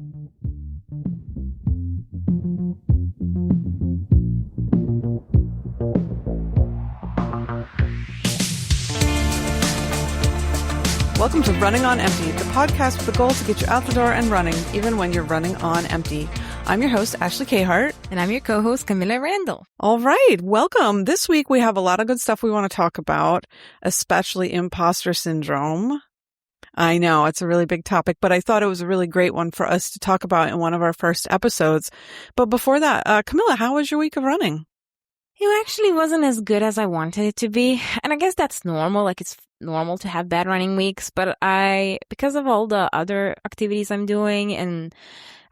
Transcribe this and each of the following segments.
Welcome to Running on Empty, the podcast with the goal to get you out the door and running, even when you're running on empty. I'm your host, Ashley Cahart. And I'm your co-host, Camilla Randall. All right, welcome. This week we have a lot of good stuff we want to talk about, especially imposter syndrome. I know, it's a really big topic, but I thought it was a really great one for us to talk about in one of our first episodes. But before that, Camilla, how was your week of running? It actually wasn't as good as I wanted it to be. And I guess that's normal. Like, it's normal to have bad running weeks. But because of all the other activities I'm doing, and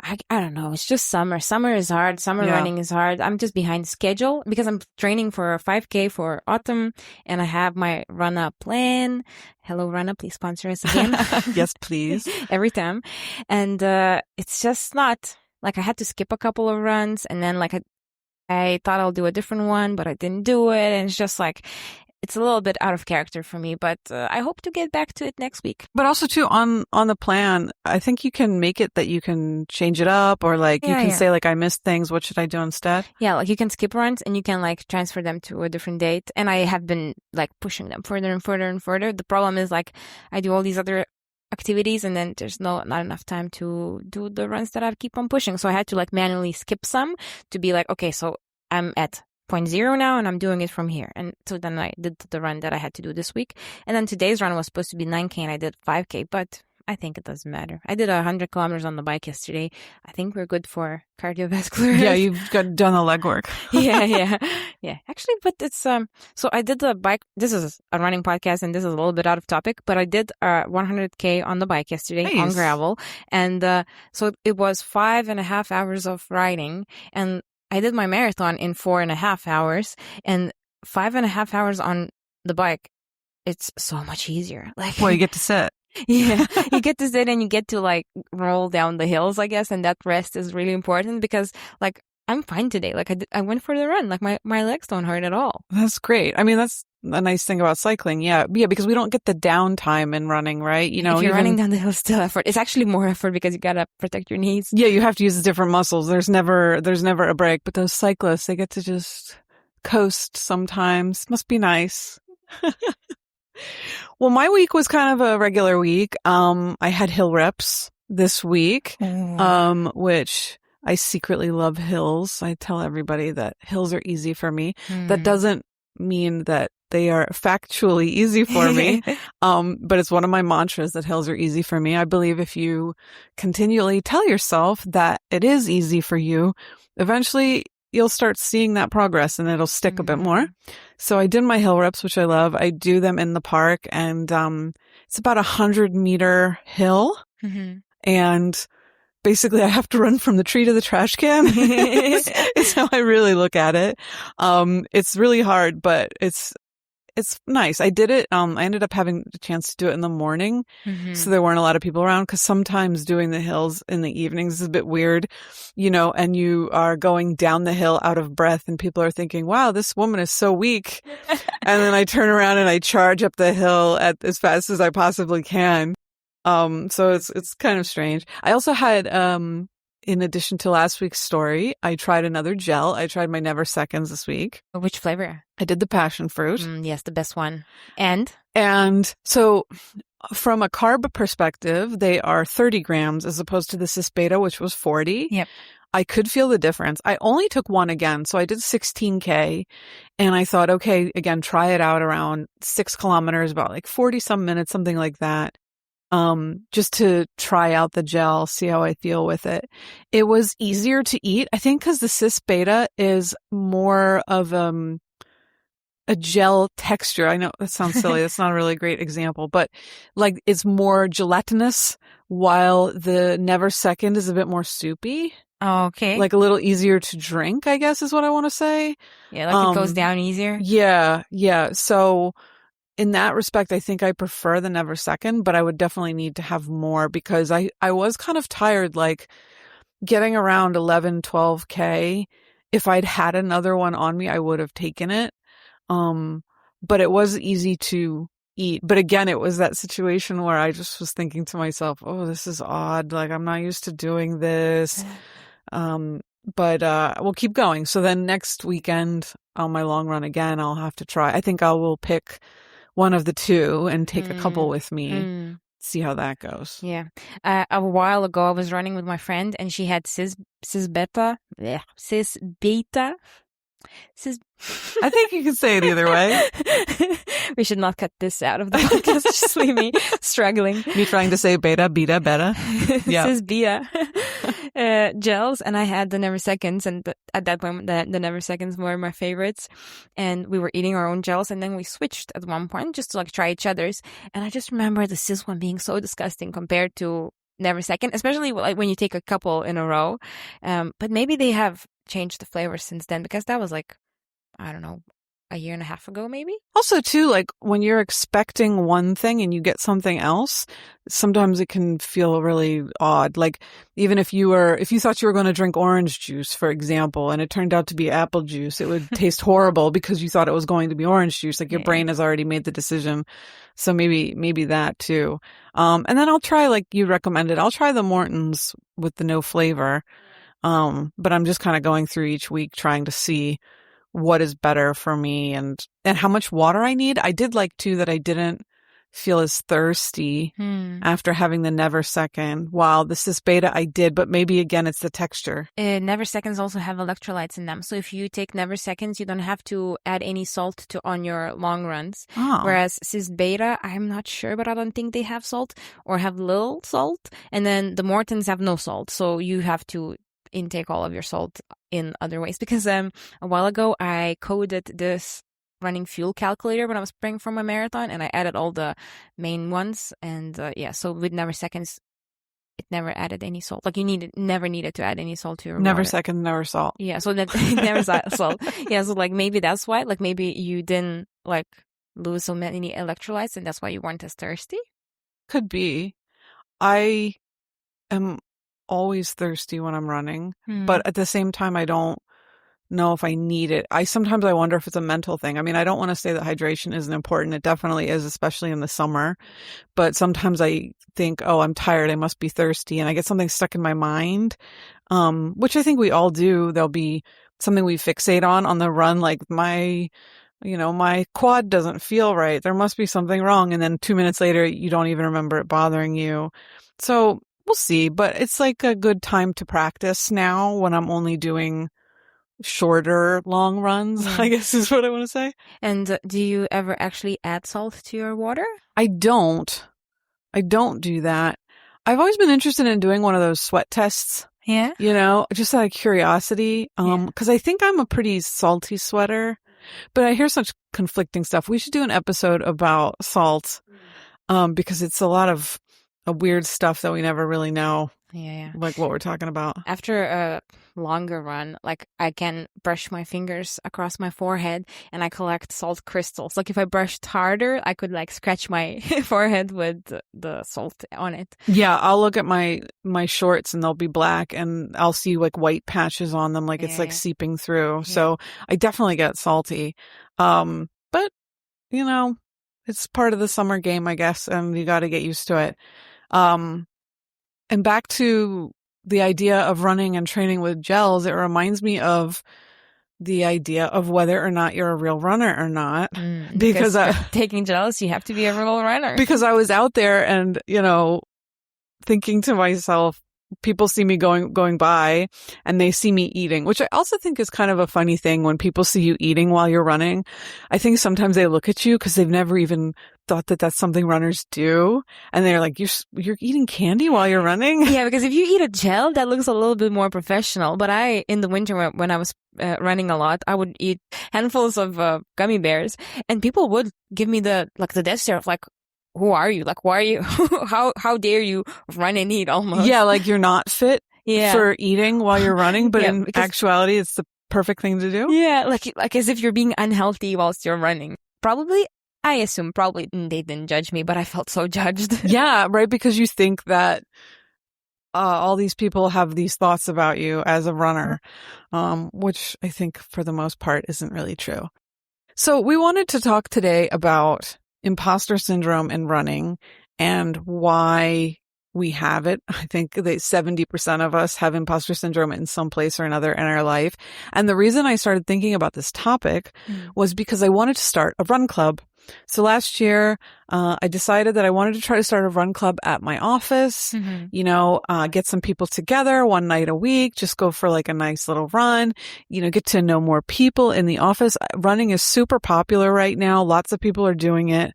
I don't know, it's just summer. Summer is hard. Running is hard. I'm just behind schedule because I'm training for a 5K for autumn, and I have my run-up plan. Hello, Run-Up, please sponsor us again. Yes, please. Every time. And it's just not, like, I had to skip a couple of runs, and then, like, I thought I'll do a different one, but I didn't do it. And it's just like, it's a little bit out of character for me, but I hope to get back to it next week. But also too, on the plan, I think you can make it that you can change it up, or like you can say like, I missed things. What should I do instead? Yeah. Like you can skip runs and you can like transfer them to a different date. And I have been like pushing them further and further and further. The problem is like, I do all these other activities and then there's not enough time to do the runs that I keep on pushing. So I had to like manually skip some to be like, okay, so I'm at 0.0 now and I'm doing it from here. And so then I did the run that I had to do this week. And then today's run was supposed to be 9K and I did 5K, but I think it doesn't matter. I did 100 kilometers on the bike yesterday. I think we're good for cardiovascular. Yeah, you've done the legwork. Yeah. Actually, but it's, so I did the bike. This is a running podcast and this is a little bit out of topic, but I did 100K on the bike yesterday on gravel. And so it was 5.5 hours of riding, and I did my marathon in 4.5 hours, and 5.5 hours on the bike. It's so much easier. Like, well, you get to sit. Yeah, you get to sit and you get to like roll down the hills, I guess. And that rest is really important because like I'm fine today. Like I went for the run. Like my legs don't hurt at all. That's great. I mean, that's a nice thing about cycling. Yeah, because we don't get the downtime in running, right? You know, if you're running down the hill, it's still effort. It's actually more effort because you gotta protect your knees. Yeah, you have to use different muscles. There's never a break. But those cyclists, they get to just coast sometimes. Must be nice. Well, my week was kind of a regular week. I had hill reps this week, which I secretly love hills. I tell everybody that hills are easy for me. That doesn't mean that they are factually easy for me. But it's one of my mantras that hills are easy for me. I believe if you continually tell yourself that it is easy for you, eventually you'll start seeing that progress and it'll stick a bit more. So I did my hill reps, which I love. I do them in the park, and it's about 100-meter hill. And basically I have to run from the tree to the trash can. It's how I really look at it. It's really hard, but it's nice. I did it. I ended up having the chance to do it in the morning. So there weren't a lot of people around, because sometimes doing the hills in the evenings is a bit weird, you know, and you are going down the hill out of breath and people are thinking, wow, this woman is so weak. And then I turn around and I charge up the hill as fast as I possibly can. So it's kind of strange. I also had, in addition to last week's story, I tried another gel. I tried my Never Seconds this week. Which flavor? I did the passion fruit. Yes, the best one. And so from a carb perspective, they are 30 grams as opposed to the cis beta, which was 40. Yep. I could feel the difference. I only took one again. So I did 16K and I thought, okay, again, try it out around 6 kilometers, about like 40 some minutes, something like that. Just to try out the gel, see how I feel with it. It was easier to eat, I think, because the cis beta is more of a gel texture. I know that sounds silly. That's not a really great example, but like it's more gelatinous, while the Never Second is a bit more soupy. Oh, okay. Like a little easier to drink, I guess is what I want to say. Yeah, like it goes down easier. Yeah. So in that respect, I think I prefer the Never Second, but I would definitely need to have more, because I was kind of tired, like getting around 11, 12K. If I'd had another one on me, I would have taken it. But it was easy to eat. But again, it was that situation where I just was thinking to myself, oh, this is odd. Like, I'm not used to doing this. But we'll keep going. So then next weekend on my long run again, I'll have to try. I think I will pick one of the two and take a couple with me. See how that goes. Yeah. A while ago, I was running with my friend and she had cis beta. I think you can say it either way. We should not cut this out of the podcast. Just leave me struggling. Me trying to say beta. Yeah. Cis beta gels, and I had the Never Seconds, and at that point, the Never Seconds were my favorites. And we were eating our own gels, and then we switched at one point just to like try each other's. And I just remember the Cis one being so disgusting compared to Never Second, especially like when you take a couple in a row. But maybe they have changed the flavor since then, because that was like, I don't know, a year and a half ago, maybe. Also, too, like when you're expecting one thing and you get something else, sometimes it can feel really odd. Like even if you thought you were going to drink orange juice, for example, and it turned out to be apple juice, it would taste horrible because you thought it was going to be orange juice. Like your brain has already made the decision. So maybe that too. And then I'll try, like you recommended, I'll try the Morton's with the no flavor. But I'm just kind of going through each week trying to see what is better for me and how much water I need. I did like too that I didn't feel as thirsty after having the Never Second. Wow, the Cis Beta I did, but maybe again it's the texture. Never Seconds also have electrolytes in them. So if you take Never Seconds, you don't have to add any salt on your long runs. Oh. Whereas Cis Beta, I'm not sure, but I don't think they have salt or have little salt. And then the Mortons have no salt. So you have to intake all of your salt in other ways, because a while ago I coded this running fuel calculator when I was preparing for my marathon, and I added all the main ones, and so with Never Seconds it never added any salt. Like you never needed to add any salt to your Never water. Second, never salt. Yeah, so that never salt. Yeah, so like maybe that's why, like maybe you didn't like lose so many electrolytes and that's why you weren't as thirsty. Could be. I am always thirsty when I'm running, but at the same time, I don't know if I need it. Sometimes I wonder if it's a mental thing. I mean, I don't want to say that hydration isn't important. It definitely is, especially in the summer. But sometimes I think, oh, I'm tired. I must be thirsty. And I get something stuck in my mind, which I think we all do. There'll be something we fixate on the run. Like my quad doesn't feel right. There must be something wrong. And then 2 minutes later, you don't even remember it bothering you. So we'll see. But it's like a good time to practice now when I'm only doing shorter long runs, I guess is what I want to say. And do you ever actually add salt to your water? I don't do that. I've always been interested in doing one of those sweat tests. Yeah. Just out of curiosity. Cause I think I'm a pretty salty sweater, but I hear such conflicting stuff. We should do an episode about salt, because it's a lot of weird stuff that we never really know. Yeah. Like what we're talking about. After a longer run, like I can brush my fingers across my forehead and I collect salt crystals. Like if I brushed harder, I could like scratch my forehead with the salt on it. Yeah, I'll look at my shorts and they'll be black and I'll see like white patches on them, like it's like seeping through. Yeah. So I definitely get salty. But it's part of the summer game, I guess, and you got to get used to it. And back to the idea of running and training with gels, it reminds me of the idea of whether or not you're a real runner or not. Because taking gels, you have to be a real runner. Because I was out there and, thinking to myself, people see me going by and they see me eating, which I also think is kind of a funny thing when people see you eating while you're running. I think sometimes they look at you because they've never even thought that that's something runners do. And they're like, you're eating candy while you're running? Yeah, because if you eat a gel, that looks a little bit more professional. But in the winter, when I was running a lot, I would eat handfuls of gummy bears and people would give me the death stare of like, who are you? Like, why are you, how dare you run and eat almost? Yeah, like you're not fit for eating while you're running, but in actuality, it's the perfect thing to do. Yeah, like as if you're being unhealthy whilst you're running. I assume probably they didn't judge me, but I felt so judged. Yeah, right, because you think that all these people have these thoughts about you as a runner, which I think for the most part isn't really true. So we wanted to talk today about imposter syndrome in running and why we have it. I think that 70% of us have imposter syndrome in some place or another in our life. And the reason I started thinking about this topic was because I wanted to start a run club. So last year, I decided that I wanted to try to start a run club at my office, get some people together one night a week, just go for like a nice little run, get to know more people in the office. Running is super popular right now. Lots of people are doing it,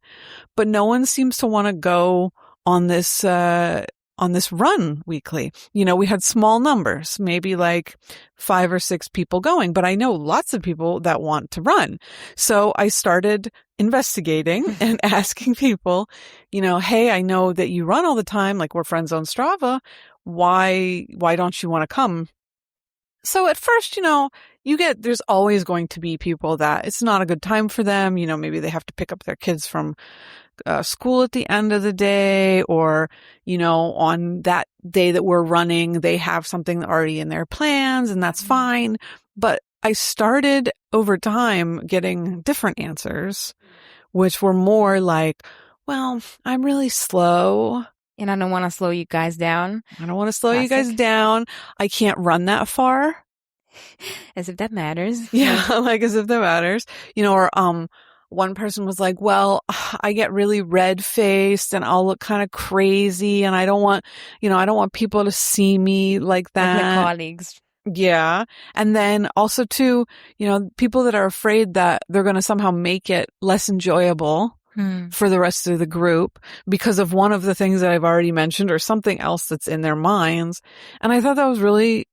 but no one seems to want to go on this run weekly. We had small numbers, maybe like 5 or 6 people going, but I know lots of people that want to run. So I started investigating and asking people, hey, I know that you run all the time. Like, we're friends on Strava. Why don't you want to come? So at first, there's always going to be people that it's not a good time for them. Maybe they have to pick up their kids from school at the end of the day, or, on that day that we're running, they have something already in their plans, and that's fine. But I started over time getting different answers, which were more like, well, I'm really slow. And I don't want to slow you guys down. I don't want to slow you guys down. I can't run that far. As if that matters. Yeah, like as if that matters. Or one person was like, well, I get really red-faced and I'll look kind of crazy, and I don't want people to see me like that. Like my colleagues. Yeah. And then also too, people that are afraid that they're going to somehow make it less enjoyable for the rest of the group because of one of the things that I've already mentioned or something else that's in their minds. And I thought that was really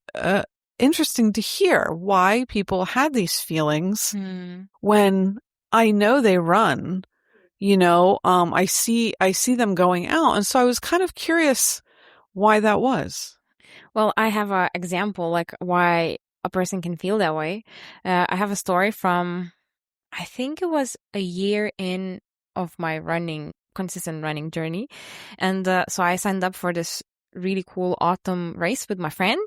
interesting to hear why people had these feelings when I know they run. I see them going out. And so I was kind of curious why that was. Well, I have an example, like why a person can feel that way. I have a story from, I think it was a year in of my consistent running journey. And so I signed up for this really cool autumn race with my friend,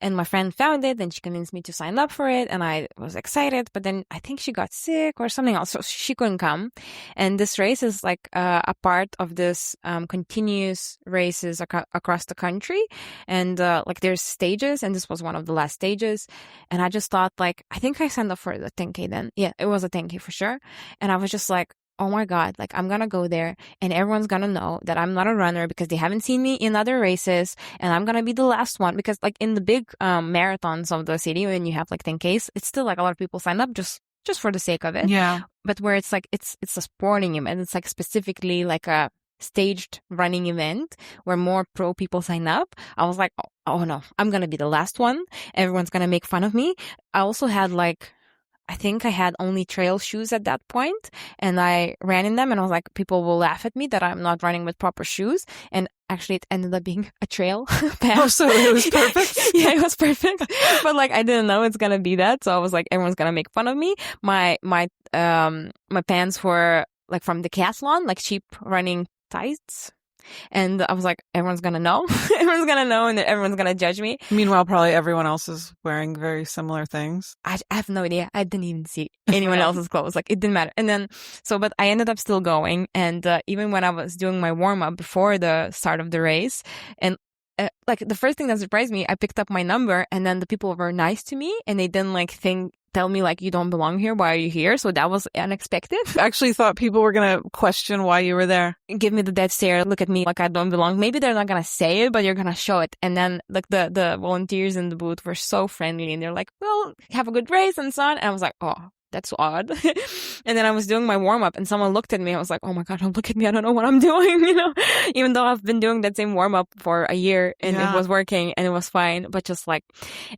and my friend found it and she convinced me to sign up for it, and I was excited, but then I think she got sick or something else, so she couldn't come. And this race is like a part of this continuous races across the country, and like there's stages, and this was one of the last stages. And I just thought, like, I think I signed up for the 10K then. Yeah, it was a 10K for sure. And I was just like, oh my God, like I'm gonna go there and everyone's gonna know that I'm not a runner because they haven't seen me in other races, and I'm gonna be the last one. Because like in the big marathons of the city, when you have like 10Ks, it's still like a lot of people sign up just for the sake of it. Yeah. But where it's like, it's a sporting event, it's like specifically like a staged running event where more pro people sign up, I was like, oh no, I'm gonna be the last one. Everyone's gonna make fun of me. I also had I think I had only trail shoes at that point, and I ran in them, and I was like, people will laugh at me that I'm not running with proper shoes. And actually it ended up being a trail path. Oh, so it was perfect? Yeah, it was perfect. But like, I didn't know it's gonna be that. So I was like, everyone's gonna make fun of me. My pants were like from Decathlon, like cheap running tights. And I was like, everyone's gonna know. Everyone's gonna know, and everyone's gonna judge me. Meanwhile, probably everyone else is wearing very similar things. I have no idea. I didn't even see anyone else's clothes. Like, it didn't matter. And then, but I ended up still going. And even when I was doing my warm-up before the start of the race, and like the first thing that surprised me, I picked up my number, and then the people were nice to me, and they didn't like tell me like, you don't belong here. Why are you here? So that was unexpected. I actually thought people were going to question why you were there. Give me the dead stare. Look at me like I don't belong. Maybe they're not going to say it, but you're going to show it. And then like the volunteers in the booth were so friendly, and they're like, well, have a good race and so on. And I was like, oh, that's odd. And then I was doing my warm-up, and someone looked at me. I was like, oh my God, don't look at me. I don't know what I'm doing, even though I've been doing that same warm-up for a year, and it was working and it was fine. But just like,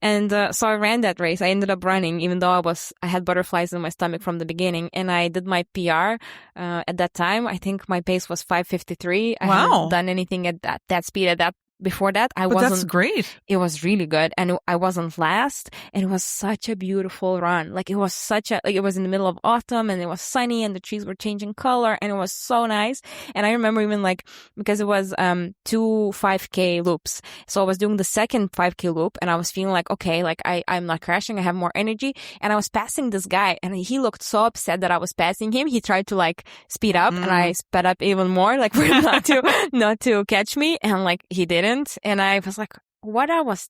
and so I ran that race. I ended up running, even though I had butterflies in my stomach from the beginning, and I did my PR at that time. I think my pace was 5:53. I hadn't done anything at that speed at that before that, I But that's wasn't. great. It was really good, and I wasn't last, and it was such a beautiful run. Like, it was such a, like, it was in the middle of autumn, and it was sunny, and the trees were changing color, and it was so nice. And I remember even, like, because it was two 5K loops, so I was doing the second 5K loop, and I was feeling like, okay, like I'm not crashing, I have more energy, and I was passing this guy, and he looked so upset that I was passing him. He tried to like speed up, and I sped up even more, like, for him not to catch me, and like he didn't, and I was like, what was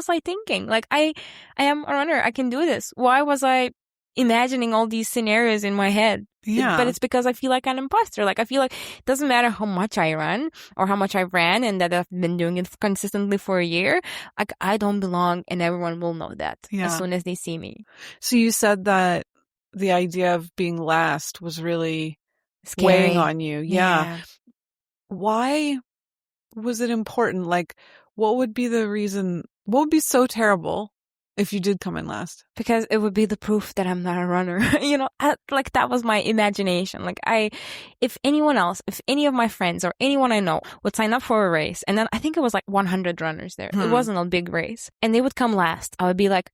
I thinking? Like, I am a runner, I can do this. Why was I imagining all these scenarios in my head? Yeah. But it's because I feel like an imposter. Like, I feel like it doesn't matter how much I run or how much I ran and that I've been doing it consistently for a year. Like, I don't belong, and everyone will know that as soon as they see me. So you said that the idea of being last was really Scary. weighing on you. Yeah. Why was it important? Like, what would be the reason? What would be so terrible if you did come in last? Because it would be the proof that I'm not a runner. Like, that was my imagination. Like, if anyone else, if any of my friends or anyone I know would sign up for a race, and then I think it was like 100 runners there. It wasn't a big race. And they would come last. I would be like,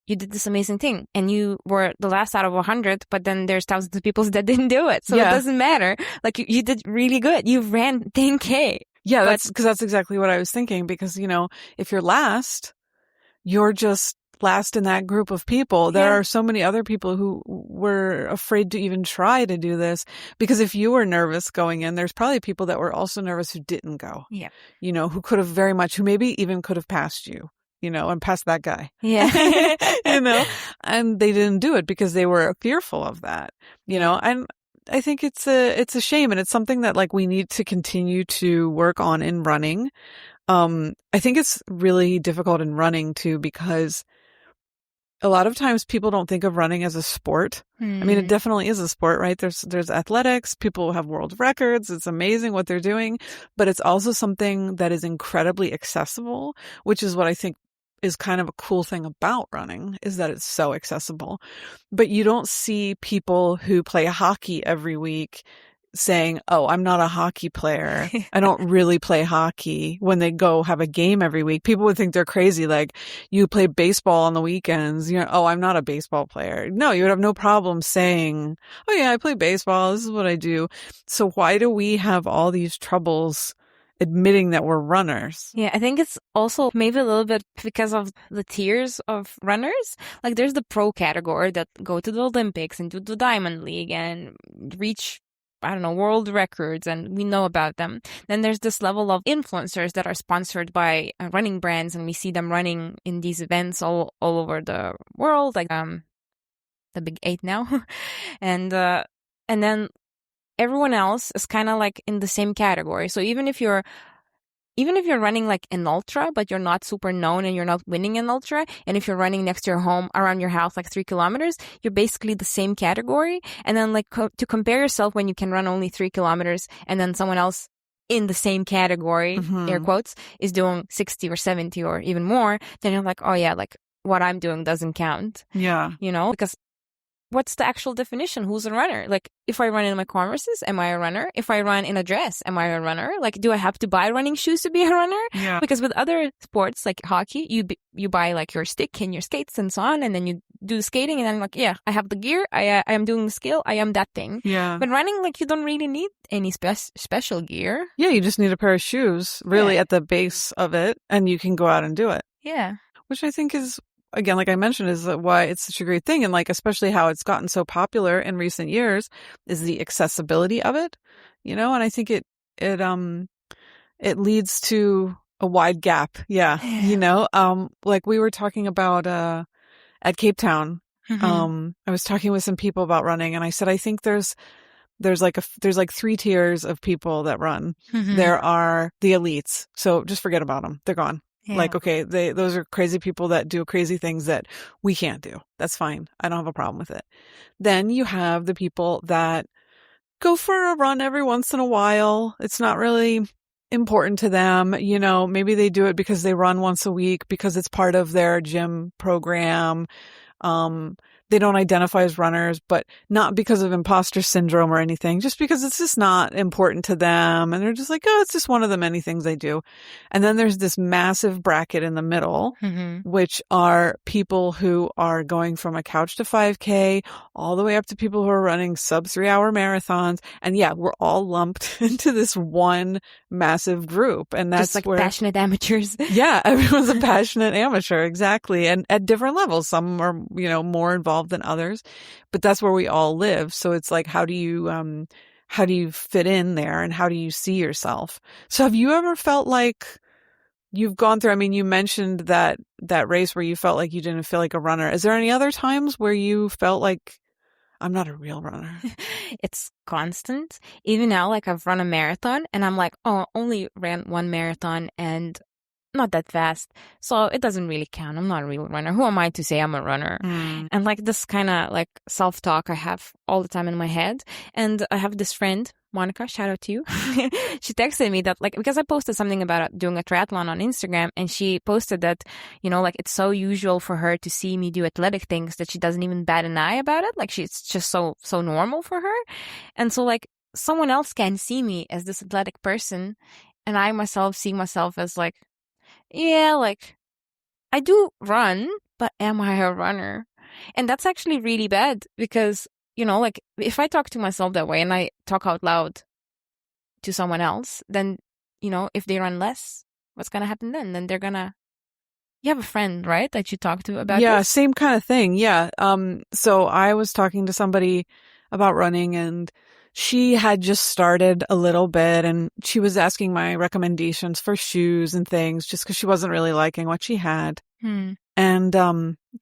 you did this amazing thing, and you were the last out of 100, but then there's thousands of people that didn't do it. So it doesn't matter. Like, you did really good. You ran 10K. Yeah, that's exactly what I was thinking, because, if you're last, you're just last in that group of people. There are so many other people who were afraid to even try to do this, because if you were nervous going in, there's probably people that were also nervous who didn't go. Yeah. Who could have who maybe even could have passed you. And past that guy. Yeah. And they didn't do it because they were fearful of that, and I think it's a shame, and it's something that, like, we need to continue to work on in running. I think it's really difficult in running too, because a lot of times people don't think of running as a sport. I mean, it definitely is a sport, right? There's athletics, people have world records. It's amazing what they're doing, but it's also something that is incredibly accessible, which is what I think is kind of a cool thing about running, is that it's so accessible. But you don't see people who play hockey every week saying, oh, I'm not a hockey player. I don't really play hockey, when they go have a game every week. People would think they're crazy. Like, you play baseball on the weekends. Oh, I'm not a baseball player. No, you would have no problem saying, oh yeah, I play baseball. This is what I do. So why do we have all these troubles admitting that we're runners? Yeah, I think it's also maybe a little bit because of the tiers of runners. Like, there's the pro category that go to the Olympics and do the Diamond League and reach, I don't know, world records, and we know about them. Then there's this level of influencers that are sponsored by running brands, and we see them running in these events all over the world, like the Big 8 now. And then everyone else is kind of like in the same category. So even if you're running like an ultra, but you're not super known and you're not winning an ultra, and if you're running next to your home around your house, like 3 kilometers, you're basically the same category. And then, like, to compare yourself when you can run only 3 kilometers and then someone else in the same category, air quotes, is doing 60 or 70 or even more, then you're like, oh yeah, like, what I'm doing doesn't count. Yeah. Because what's the actual definition? Who's a runner? Like, if I run in my Converses, am I a runner? If I run in a dress, am I a runner? Like, do I have to buy running shoes to be a runner? Yeah. Because with other sports like hockey, you buy like your stick and your skates and so on, and then you do skating, and then, like, yeah, I have the gear, I am doing the skill, I am that thing. Yeah. But running, like, you don't really need any special gear. Yeah, you just need a pair of shoes, really, at the base of it, and you can go out and do it. Yeah. Which I think is, again, like I mentioned, is why it's such a great thing. And, like, especially how it's gotten so popular in recent years is the accessibility of it, and I think it leads to a wide gap. Yeah. Like we were talking about, at Cape Town, I was talking with some people about running, and I said, I think there's like 3 tiers of people that run. There are the elites. So just forget about them. They're gone. Yeah. Like, okay, those are crazy people that do crazy things that we can't do. That's fine. I don't have a problem with it. Then you have the people that go for a run every once in a while. It's not really important to them. Maybe they do it because they run once a week because it's part of their gym program. they don't identify as runners, but not because of imposter syndrome or anything, just because it's just not important to them. And they're just like, oh, it's just one of the many things they do. And then there's this massive bracket in the middle, which are people who are going from a couch to 5K all the way up to people who are running sub 3-hour marathons. And yeah, we're all lumped into this one massive group. And that's just like where passionate amateurs. yeah, everyone's a passionate amateur. Exactly. And at different levels, some are, more involved than others, but that's where we all live. So it's like, how do you fit in there, and how do you see yourself? So have you ever felt like you've gone through, I mean, you mentioned that race where you felt like you didn't feel like a runner. Is there any other times where you felt like, I'm not a real runner? It's constant. Even now, like I've run a marathon and I'm like, oh, only ran one marathon and not that fast. So it doesn't really count. I'm not a real runner. Who am I to say I'm a runner? And like this kind of like self-talk I have all the time in my head. And I have this friend, Monica, shout out to you. She texted me that like, because I posted something about doing a triathlon on Instagram, and she posted that, like it's so usual for her to see me do athletic things that she doesn't even bat an eye about it. Like it's just so normal for her. And so like someone else can see me as this athletic person, and I myself see myself as like, yeah, like I do run, but am I a runner? And that's actually really bad because, like if I talk to myself that way and I talk out loud to someone else, then, if they run less, what's going to happen then? Then you have a friend, right? That you talk to about Yeah, this? same kind of thing. Yeah. So I was talking to somebody about running, and she had just started a little bit, and she was asking my recommendations for shoes and things just because she wasn't really liking what she had. And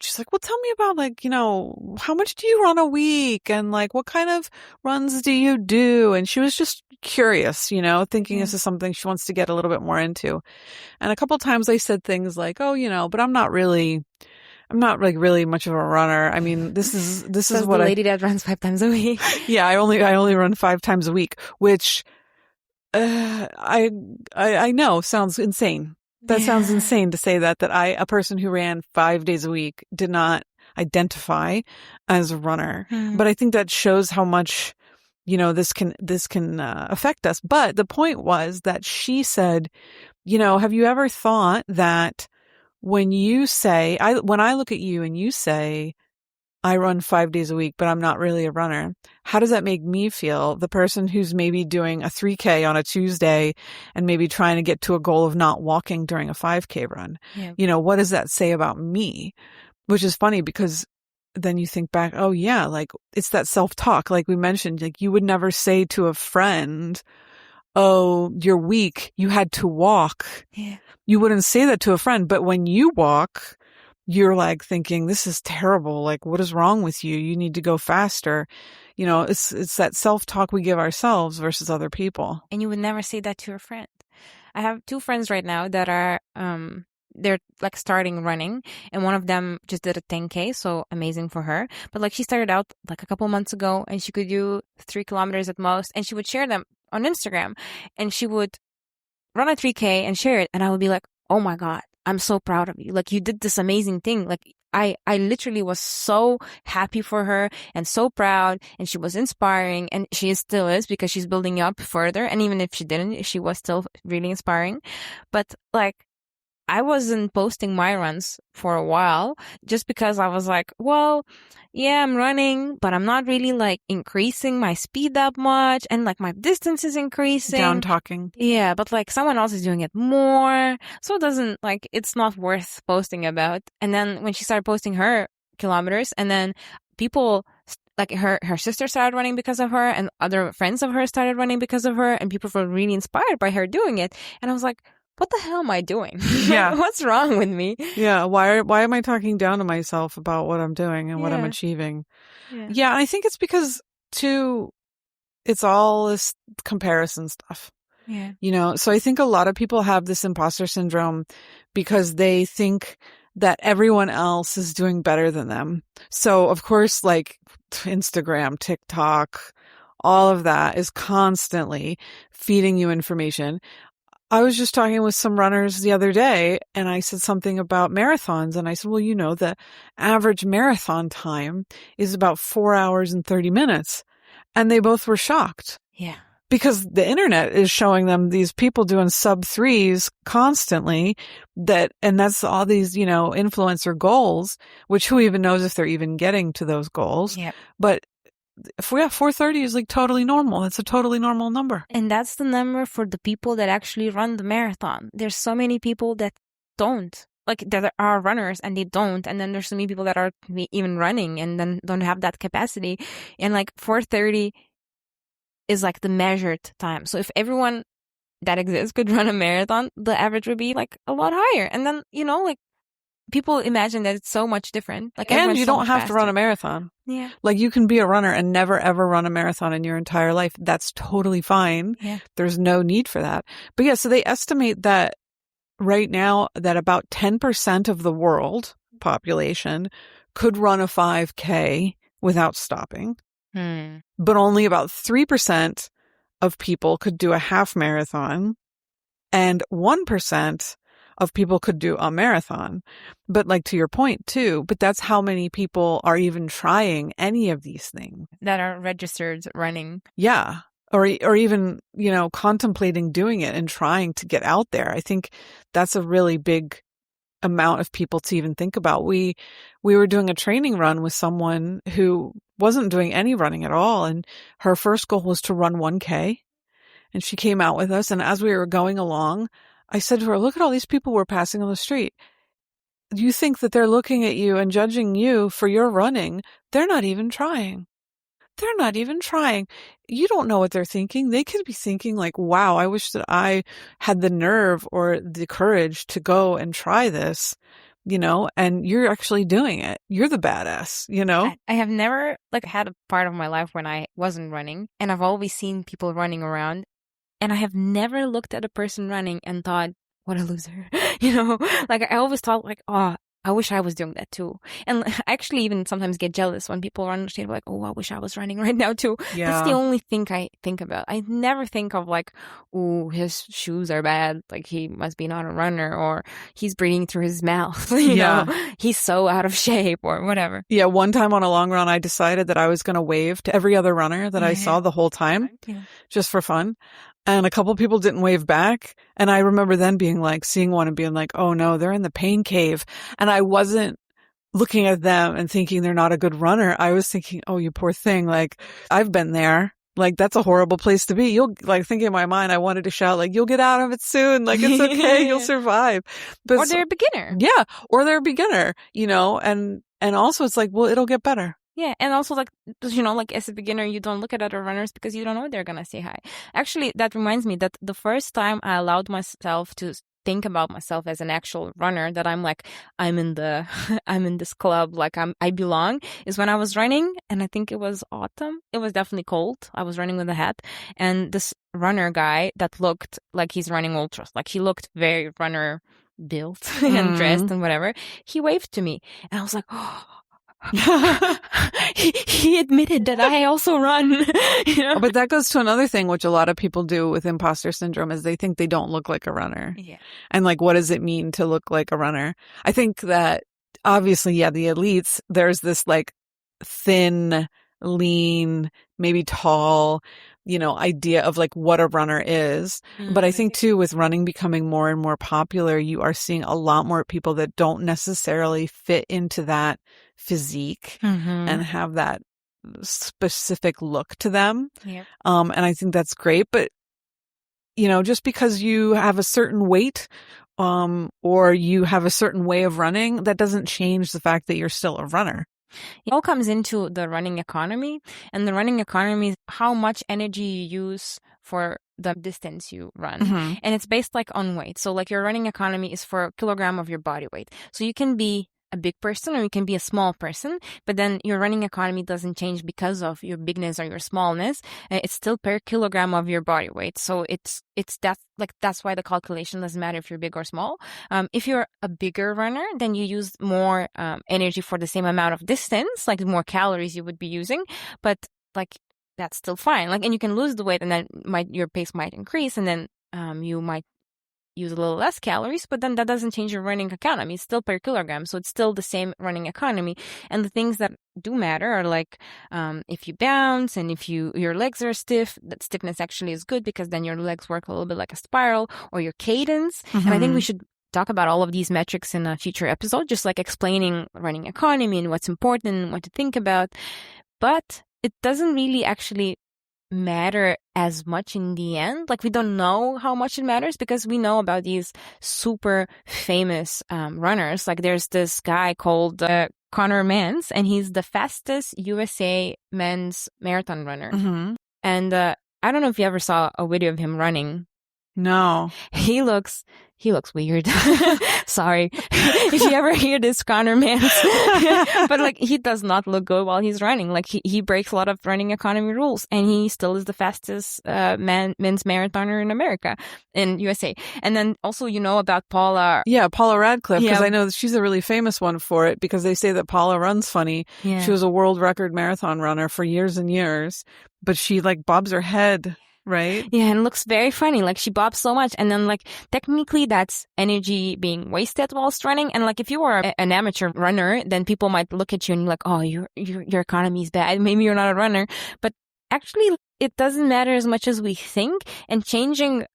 she's like, well, tell me about like, how much do you run a week? And like, what kind of runs do you do? And she was just curious, thinking this is something she wants to get a little bit more into. And a couple of times I said things like, oh, but I'm not like really much of a runner. I mean, this is what the lady that runs 5 times a week. Yeah, I only run 5 times a week, which I know sounds insane. That sounds insane to say that a person who ran 5 days a week did not identify as a runner. But I think that shows how much, this can affect us. But the point was that she said, have you ever thought that when you say, when I look at you and you say, I run 5 days a week, but I'm not really a runner, how does that make me feel? The person who's maybe doing a 3K on a Tuesday and maybe trying to get to a goal of not walking during a 5K run. Yeah. What does that say about me? Which is funny because then you think back, oh yeah, like it's that self-talk. Like we mentioned, like you would never say to a friend, oh, you're weak, you had to walk. Yeah. You wouldn't say that to a friend, but when you walk, you're like thinking, this is terrible. Like, what is wrong with you? You need to go faster. It's that self-talk we give ourselves versus other people. And you would never say that to your friend. I have 2 friends right now that are, they're like starting running, and one of them just did a 10K, so amazing for her. But like she started out like a couple months ago, and she could do 3 kilometers at most, and she would share them on Instagram, and she would run a 3K and share it, and I would be like, oh my God, I'm so proud of you. Like you did this amazing thing. Like I literally was so happy for her and so proud, and she was inspiring, and she still is because she's building up further. And even if she didn't, she was still really inspiring. But like, I wasn't posting my runs for a while just because I was like, well, yeah, I'm running, but I'm not really like increasing my speed that much. And like my distance is increasing. Down talking. Yeah, but like someone else is doing it more. So it doesn't like, it's not worth posting about. And then when she started posting her kilometers, and then people like her sister started running because of her, and other friends of hers started running because of her, and people were really inspired by her doing it. And I was like, what the hell am I doing? Yeah. What's wrong with me? Yeah. Why am I talking down to myself about what I'm doing and what I'm achieving? Yeah. I think it's because too, it's all this comparison stuff. Yeah. So I think a lot of people have this imposter syndrome because they think that everyone else is doing better than them. So of course, like Instagram, TikTok, all of that is constantly feeding you information. I was just talking with some runners the other day and I said something about marathons and I said, well, the average marathon time is about 4 hours and 30 minutes. And they both were shocked. Yeah. Because the internet is showing them these people doing sub threes constantly and that's all these, influencer goals, which who even knows if they're even getting to those goals. Yeah. But if 4:30 is like totally normal. It's a totally normal number. And that's the number for the people that actually run the marathon. There's so many people that don't. Like, there are runners and they don't. And then there's so many people that are even running and then don't have that capacity. And like 4:30 is like the measured time. So if everyone that exists could run a marathon, the average would be like a lot higher. And then, like people imagine that it's so much different. Like, and you so don't have faster. to run a marathon. Yeah. Like you can be a runner and never ever run a marathon in your entire life. That's totally fine. Yeah. There's no need for that. But yeah, so they estimate that right now that about 10% of the world population could run a 5K without stopping. But only about 3% of people could do a half marathon and 1% of people could do a marathon. But like to your point too, but that's how many people are even trying any of these things. That are registered running. Yeah. Or even, contemplating doing it and trying to get out there. I think that's a really big amount of people to even think about. We were doing a training run with someone who wasn't doing any running at all. And her first goal was to run 1K. And she came out with us. And as we were going along, I said to her, look at all these people we're passing on the street. You think that they're looking at you and judging you for your running. They're not even trying. They're not even trying. You don't know what they're thinking. They could be thinking like, wow, I wish that I had the nerve or the courage to go and try this, and you're actually doing it. You're the badass, I have never had a part of my life when I wasn't running, and I've always seen people running around, and I have never looked at a person running and thought, what a loser. I always thought oh, I wish I was doing that too. And I actually even sometimes get jealous when people run on the street, like, oh, I wish I was running right now too. Yeah. That's the only thing I think about. I never think of oh, his shoes are bad. Like, he must be not a runner, or he's breathing through his mouth. You know, he's so out of shape or whatever. Yeah. One time on a long run, I decided that I was going to wave to every other runner that I saw the whole time, just for fun. And a couple people didn't wave back. And I remember then seeing one and being like, oh no, they're in the pain cave. And I wasn't looking at them and thinking they're not a good runner. I was thinking, oh, you poor thing. Like, I've been there. Like, that's a horrible place to be. You'll thinking in my mind, I wanted to shout you'll get out of it soon. Like, it's okay. You'll survive. But or they're a beginner. Yeah. Or they're a beginner, and also it's like, well, it'll get better. Yeah, and also as a beginner, you don't look at other runners because you don't know they're gonna say hi. Actually, that reminds me that the first time I allowed myself to think about myself as an actual runner, that I'm in this club, I belong, is when I was running, and I think it was autumn. It was definitely cold. I was running with a hat, and this runner guy that looked like he's running ultras, he looked very runner built and dressed and whatever. He waved to me, and I was like, oh. he admitted that I also run. But that goes to another thing, which a lot of people do with imposter syndrome, is they think they don't look like a runner. Yeah. And what does it mean to look like a runner? I think that obviously, the elites, there's this thin, lean, maybe tall, idea of what a runner is. But I think too, with running becoming more and more popular, you are seeing a lot more people that don't necessarily fit into that physique and have that specific look to them. Yeah. And I think that's great. But, just because you have a certain weight, or you have a certain way of running, that doesn't change the fact that you're still a runner. It all comes into the running economy, and the running economy is how much energy you use for the distance you run. And it's based on weight. So your running economy is for a kilogram of your body weight. So you can be a big person or you can be a small person, but then your running economy doesn't change because of your bigness or your smallness. It's still per kilogram of your body weight. So that's why the calculation doesn't matter if you're big or small. If you're a bigger runner, then you use more energy for the same amount of distance, more calories you would be using, but that's still fine. And you can lose the weight, and then your pace might increase, and then you might use a little less calories, but then that doesn't change your running economy. It's still per kilogram, so it's still the same running economy. And the things that do matter are like if you bounce and if your legs are stiff, that stiffness actually is good because then your legs work a little bit like a spiral, or your cadence. And I think we should talk about all of these metrics in a future episode, just like explaining running economy and what's important and what to think about. But it doesn't really actually matter as much in the end. Like, we don't know how much it matters because we know about these super famous runners. Like, there's this guy called Connor Mans, and he's the fastest USA men's marathon runner. And I don't know if you ever saw a video of him running. No. He looks weird. Sorry. If you ever hear this, Connor Mans. But like, he does not look good while he's running. Like, he breaks a lot of running economy rules, and he still is the fastest men's marathoner in America, in USA. And then also, about Paula. Yeah, Paula Radcliffe, because I know that she's a really famous one for it, because they say that Paula runs funny. Yeah. She was a world record marathon runner for years and years, but she like bobs her head. Right? Yeah, and looks very funny. Like, she bobs so much. And then, like, technically that's energy being wasted whilst running. And like, if you are an amateur runner, then people might look at you and you're like, oh, your economy is bad. Maybe you're not a runner. But actually, it doesn't matter as much as we think. And changing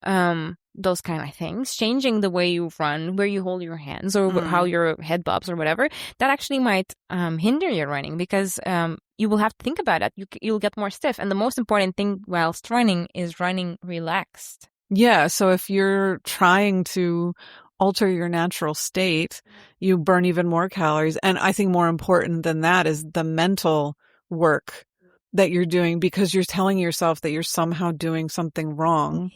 those kind of things, changing the way you run, where you hold your hands, or how your head bobs or whatever, that actually might hinder your running, because you will have to think about it. You'll get more stiff. And the most important thing whilst running is running relaxed. Yeah. So if you're trying to alter your natural state, you burn even more calories. And I think more important than that is the mental work that you're doing, because you're telling yourself that you're somehow doing something wrong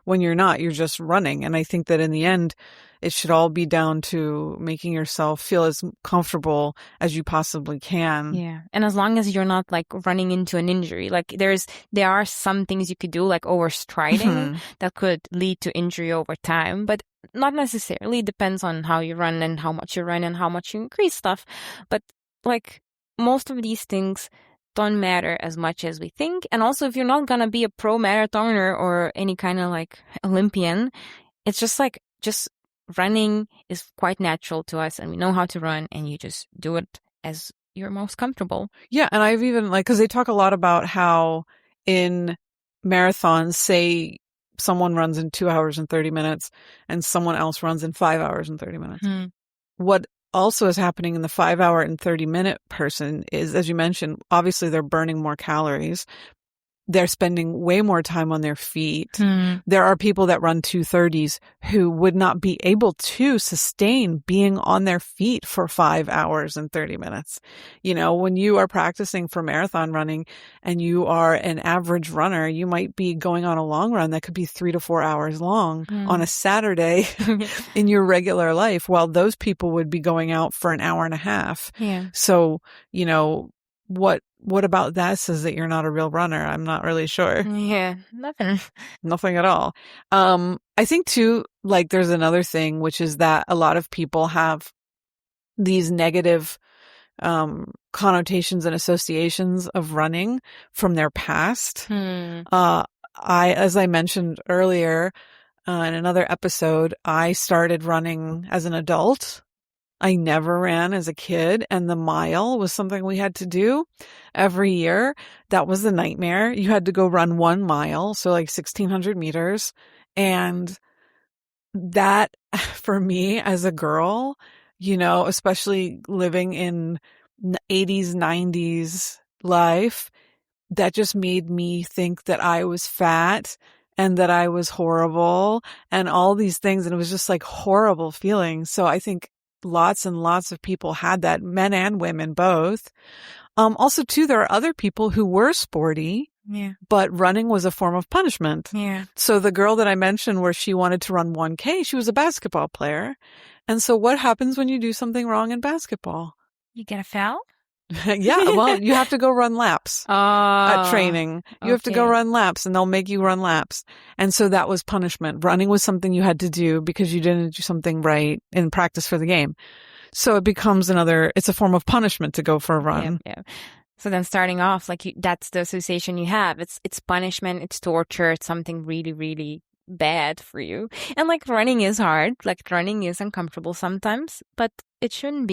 when you're not. You're just running. And I think that in the end, it should all be down to making yourself feel as comfortable as you possibly can. Yeah. And as long as you're not like running into an injury, like there are some things you could do, like overstriding, that could lead to injury over time, but not necessarily. It depends on how you run and how much you run and how much you increase stuff. But like, most of these things don't matter as much as we think. And also, if you're not gonna be a pro marathoner or any kind of like Olympian, it's just running is quite natural to us, and we know how to run, and you just do it as you're most comfortable. Yeah. And I've even because they talk a lot about how in marathons, say someone runs in 2 hours and 30 minutes and someone else runs in 5 hours and 30 minutes. What also is happening in the 5 hour and 30 minute person is, as you mentioned, obviously they're burning more calories. They're spending way more time on their feet. There are people that run 2:30s who would not be able to sustain being on their feet for 5 hours and 30 minutes. When you are practicing for marathon running and you are an average runner, you might be going on a long run that could be 3 to 4 hours long on a Saturday in your regular life, while those people would be going out for an hour and a half. Yeah. So, what about that says that you're not a real runner? I'm not really sure. Yeah, nothing. Nothing at all. I think too, like, there's another thing, which is that a lot of people have these negative connotations and associations of running from their past. As I mentioned earlier in another episode, I started running as an adult. I never ran as a kid, and the mile was something we had to do every year. That was the nightmare. You had to go run 1 mile, so like 1,600 meters. And that, for me as a girl, especially living in 80s, 90s life, that just made me think that I was fat and that I was horrible and all these things. And it was just like horrible feelings. So I think lots and lots of people had that, men and women both. Also, too, there are other people who were sporty, but running was a form of punishment. Yeah. So the girl that I mentioned where she wanted to run 1K, she was a basketball player. And so what happens when you do something wrong in basketball? You get a foul? Yeah, well, you have to go run laps at training. You have to go run laps, and they'll make you run laps. And so that was punishment. Running was something you had to do because you didn't do something right in practice for the game. So it becomes it's a form of punishment to go for a run. Yeah. So then starting off, like, that's the association you have. It's punishment, it's torture, it's something really, really bad for you. And like running is hard, like running is uncomfortable sometimes, but it shouldn't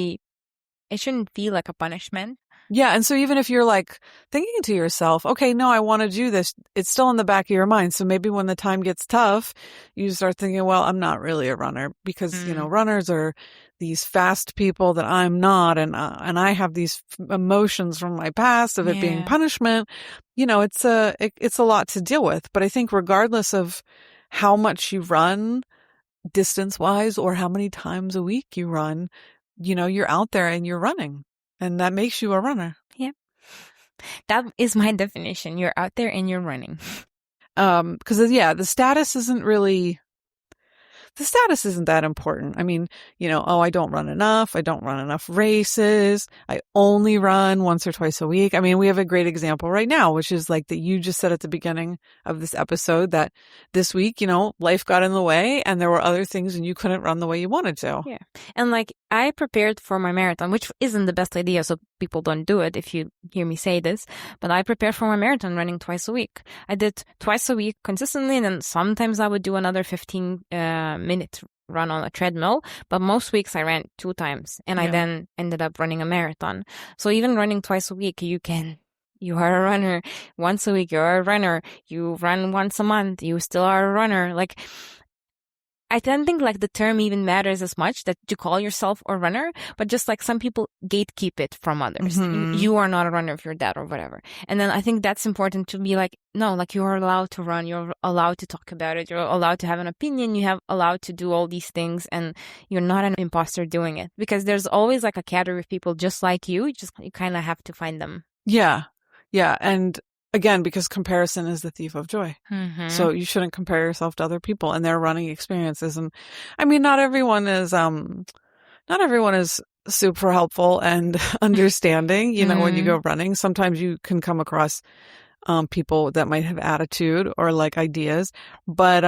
feel like a punishment. Yeah. And so even if you're like thinking to yourself, okay, no, I want to do this, it's still in the back of your mind. So maybe when the time gets tough, you start thinking, well, I'm not really a runner because, runners are these fast people that I'm not. And I have these emotions from my past of it being punishment. It's a lot to deal with. But I think regardless of how much you run distance wise or how many times a week you run, you're out there and you're running. And that makes you a runner. Yeah. That is my definition. You're out there and you're running. Because the status isn't that important. I mean, I don't run enough. I don't run enough races. I only run once or twice a week. I mean, we have a great example right now, which is like that you just said at the beginning of this episode that this week, life got in the way and there were other things and you couldn't run the way you wanted to. Yeah. And like I prepared for my marathon, which isn't the best idea. So people don't do it if you hear me say this, but I prepared for my marathon running twice a week. I did twice a week consistently. And then sometimes I would do another 15-minute run on a treadmill, but most weeks I ran 2 times and I then ended up running a marathon. So even running twice a week, you are a runner. Once a week, you're a runner. You run once a month, you still are a runner. Like, I don't think like the term even matters as much that you call yourself a runner, but just like some people gatekeep it from others. Mm-hmm. You are not a runner if you're that or whatever. And then I think that's important to be like, no, like you're allowed to run. You're allowed to talk about it. You're allowed to have an opinion. You have allowed to do all these things and you're not an imposter doing it because there's always like a category of people just like you. You kind of have to find them. Yeah. Yeah. And again, because comparison is the thief of joy. Mm-hmm. So you shouldn't compare yourself to other people and their running experiences. And I mean, not everyone is super helpful and understanding, when you go running. Sometimes you can come across people that might have attitude or like ideas, but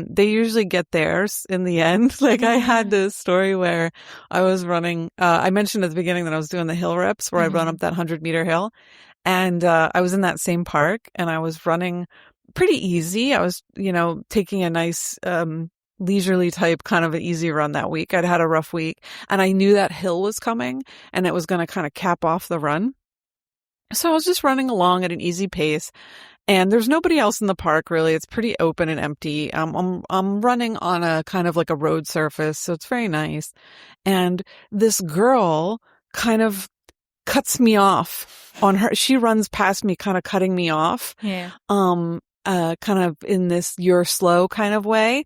they usually get theirs in the end. Like I had this story where I was running, I mentioned at the beginning that I was doing the hill reps where I run up that 100-meter hill. And I was in that same park and I was running pretty easy. I was, taking a nice leisurely type kind of an easy run that week. I'd had a rough week and I knew that hill was coming and it was going to kind of cap off the run. So I was just running along at an easy pace and there's nobody else in the park really. It's pretty open and empty. I'm running on a kind of like a road surface. So it's very nice. And this girl kind of cuts me off on her. She runs past me, kind of cutting me off. Yeah. Kind of in this "you're slow" kind of way.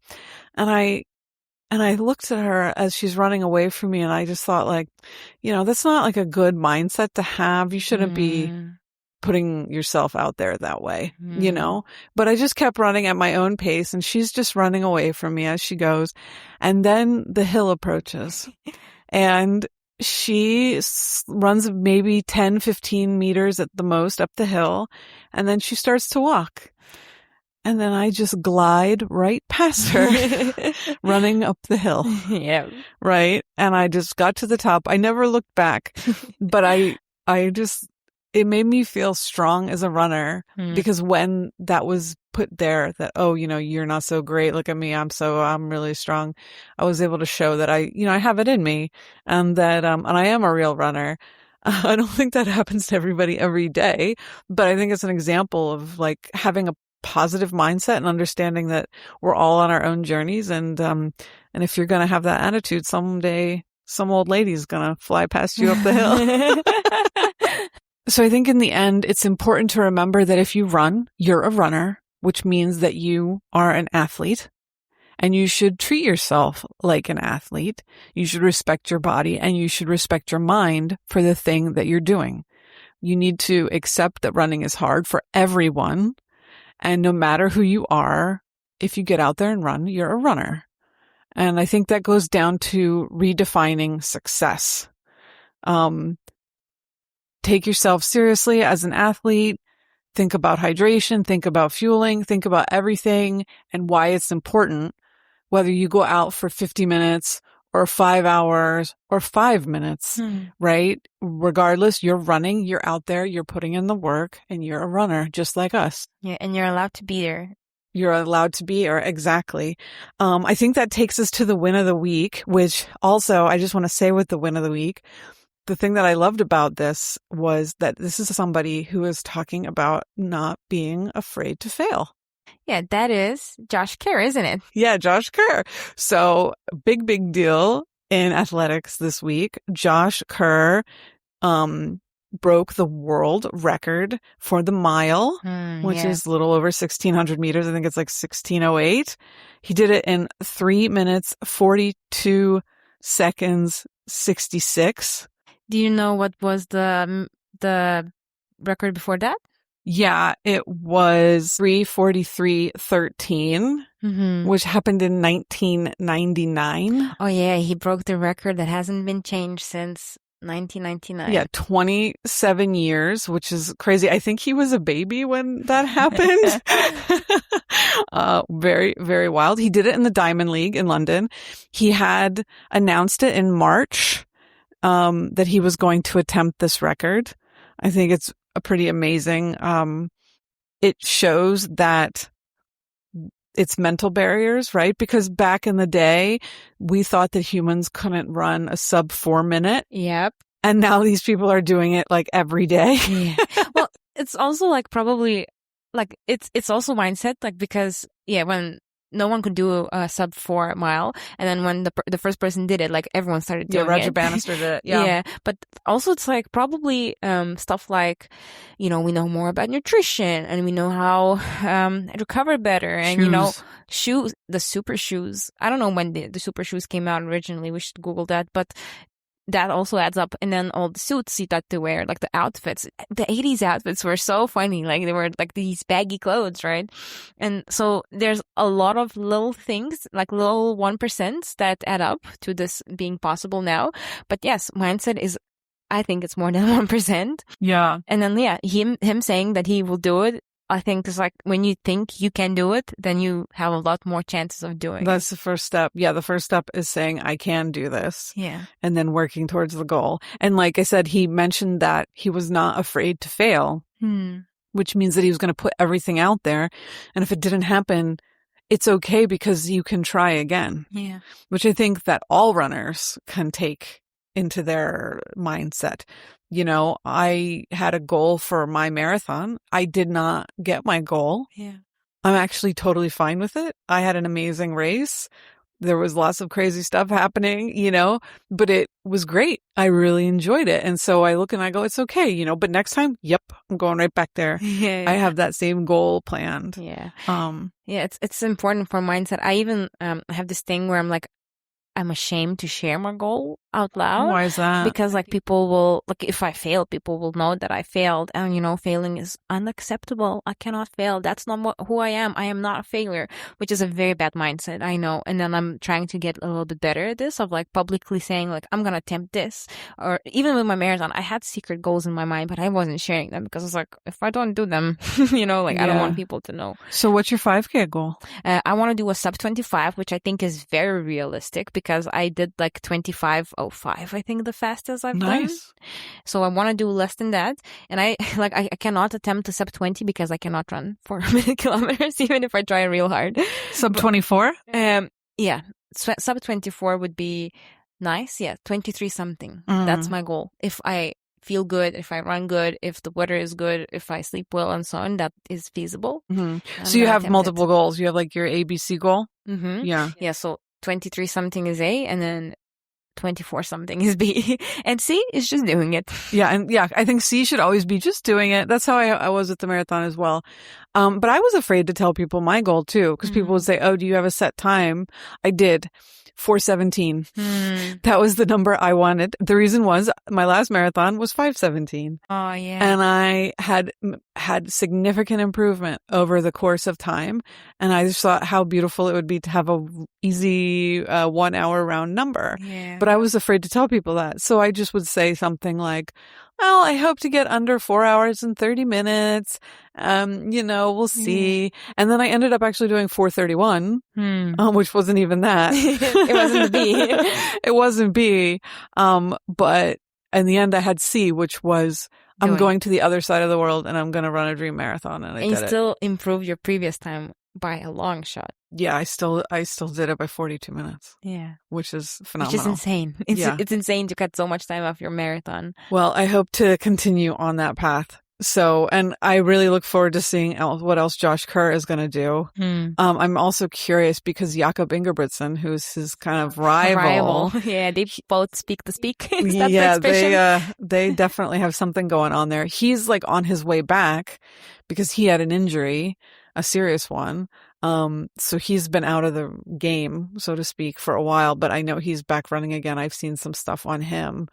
And I looked at her as she's running away from me and I just thought like, that's not like a good mindset to have. You shouldn't be putting yourself out there that way, but I just kept running at my own pace and she's just running away from me as she goes. And then the hill approaches and she runs maybe 10, 15 meters at the most up the hill, and then she starts to walk. And then I just glide right past her, running up the hill. Yeah. Right? And I just got to the top. I never looked back, but it made me feel strong as a runner because when that was put there that, oh, you're not so great. Look at me. I'm really strong. I was able to show that I have it in me and that, and I am a real runner. I don't think that happens to everybody every day, but I think it's an example of like having a positive mindset and understanding that we're all on our own journeys. And if you're going to have that attitude someday, some old lady's going to fly past you up the hill. So I think in the end, it's important to remember that if you run, you're a runner, which means that you are an athlete and you should treat yourself like an athlete. You should respect your body and you should respect your mind for the thing that you're doing. You need to accept that running is hard for everyone. And no matter who you are, if you get out there and run, you're a runner. And I think that goes down to redefining success. Take yourself seriously as an athlete. Think about hydration, think about fueling, think about everything and why it's important, whether you go out for 50 minutes or 5 hours or 5 minutes, right? Regardless, you're running, you're out there, you're putting in the work and you're a runner just like us. Yeah. And you're allowed to be there you're allowed to be, or exactly. I think that takes us to the win of the week, which also I just want to say with the win of the week, the thing that I loved about this was that this is somebody who is talking about not being afraid to fail. Yeah, that is Josh Kerr, isn't it? Yeah, Josh Kerr. So big deal in athletics this week. Josh Kerr, broke the world record for the mile, which is a little over 1,600 meters. I think it's like 1,608. He did it in 3 minutes, 42 seconds, 66. Do you know what was the record before that? Yeah, it was 3:43:13, which happened in 1999. Oh yeah, he broke the record that hasn't been changed since 1999. Yeah, 27 years, which is crazy. I think he was a baby when that happened. Very, very wild. He did it in the Diamond League in London. He had announced it in March, that he was going to attempt this record. I think it's a pretty amazing. It shows that it's mental barriers, right? Because back in the day, we thought that humans couldn't run a sub 4 minute. Yep. And now these people are doing it like every day. Yeah. Well, it's also like probably like it's also mindset, like because when no one could do a sub 4 mile, and then when the first person did it, like everyone started doing it. Yeah, Roger Bannister did it. Yeah. Yeah, but also it's like probably stuff like, we know more about nutrition, and we know how recover better, and shoes, the super shoes. I don't know when the super shoes came out originally. We should Google that, but that also adds up. And then all the suits you got to wear, like the outfits, the 80s outfits were so funny. Like they were like these baggy clothes, right? And so there's a lot of little things, like little 1% that add up to this being possible now. But yes, mindset is, I think it's more than 1%. Yeah. And then, him saying that he will do it, I think it's like when you think you can do it, then you have a lot more chances of doing it. That's the first step. Yeah, the first step is saying, I can do this. Yeah. And then working towards the goal. And like I said, he mentioned that he was not afraid to fail, which means that he was going to put everything out there. And if it didn't happen, it's okay because you can try again. Yeah. Which I think that all runners can take into their mindset. I had a goal for my marathon. I did not get my goal. Yeah. I'm actually totally fine with it. I had an amazing race. There was lots of crazy stuff happening, but it was great. I really enjoyed it. And so I look and I go, it's okay, but next time, yep, I'm going right back there. Yeah. I have that same goal planned. Yeah. It's important for mindset. I even have this thing where I'm like, I'm ashamed to share my goal out loud. Why is that? Because people will, if I fail, people will know that I failed, and failing is unacceptable. I cannot fail. That's not who I am. I am not a failure, which is a very bad mindset. I know. And then I'm trying to get a little bit better at this, of publicly saying I'm going to attempt this. Or even with my marathon, I had secret goals in my mind, but I wasn't sharing them because it's if I don't do them, I don't want people to know. So what's your 5K goal? I want to do a sub 25, which I think is very realistic because I did 25:05, I think, the fastest I've done. So I want to do less than that. And I cannot attempt a sub 20 because I cannot run 4 minute kilometers, even if I try real hard. Sub 24? Yeah. Sub 24 would be nice. Yeah. 23 something. That's my goal. If I feel good, if I run good, if the weather is good, if I sleep well and so on, that is feasible. So you have multiple goals. You have your ABC goal? Yeah. Yeah. So 23 something is A, and then 24 something is B, and C is just doing it. Yeah. And I think C should always be just doing it. That's how I was at the marathon as well. But I was afraid to tell people my goal too, because people would say, oh, do you have a set time? I did. 4:17. That was the number I wanted. The reason was my last marathon was 5:17. Oh, yeah. And I had significant improvement over the course of time. And I just thought how beautiful it would be to have a easy 1 hour round number. Yeah. But I was afraid to tell people that. So I just would say something like, well, I hope to get under 4 hours and 30 minutes. We'll see. And then I ended up actually doing 4:31, which wasn't even that. It wasn't the B. It wasn't B. But in the end I had C, which was I'm going to the other side of the world and I'm going to run a dream marathon. And I did you still improved your previous time. by a long shot. Yeah, I still did it by 42 minutes. Yeah. Which is phenomenal. Which is insane. It's insane to cut so much time off your marathon. Well, I hope to continue on that path. So, and I really look forward to seeing what else Josh Kerr is going to do. I'm also curious because Jakob Ingebrigtsen, who's his kind of rival. Yeah, they both speak the speak. They definitely have something going on there. He's like on his way back because he had an injury, a serious one. So he's been out of the game, so to speak, for a while, but I know he's back running again. I've seen some stuff on him.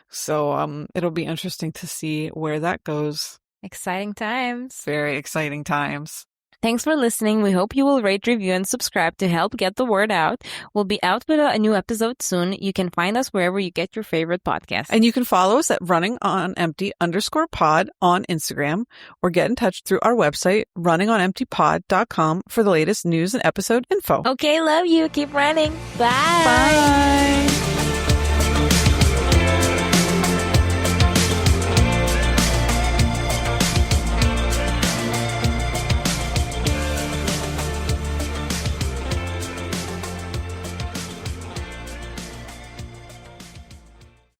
So, it'll be interesting to see where that goes. Exciting times. Very exciting times. Thanks for listening. We hope you will rate, review, and subscribe to help get the word out. We'll be out with a new episode soon. You can find us wherever you get your favorite podcasts. And you can follow us at runningonempty_pod on Instagram or get in touch through our website, runningonemptypod.com for the latest news and episode info. Okay, love you. Keep running. Bye. Bye.